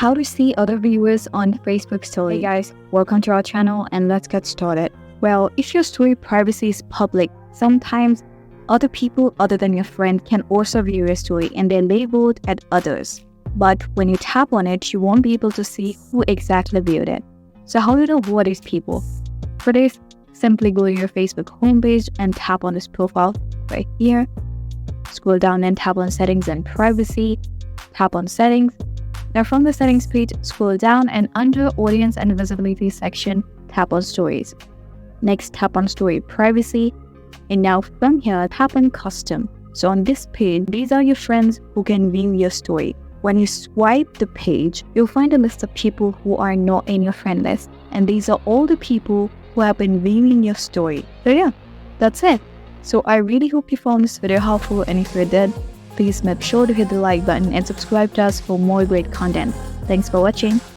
How to see other viewers on Facebook story. Hey guys, welcome to our channel and let's get started. Well, if your story privacy is public, sometimes other people other than your friend can also view your story and they're labeled as others. But when you tap on it, you won't be able to see who exactly viewed it. So how do you know who are these people? For this, simply go to your Facebook homepage and tap on this profile right here. Scroll down and tap on settings and privacy. Tap on settings. Now from the settings page, scroll down and under audience and visibility section, tap on stories. Next, tap on story privacy. And now from here, tap on custom. So on this page, these are your friends who can view your story. When you swipe the page, you'll find a list of people who are not in your friend list. And these are all the people who have been viewing your story. So yeah, that's it. So I really hope you found this video helpful, and if you did, please make sure to hit the like button and subscribe to us for more great content. Thanks for watching.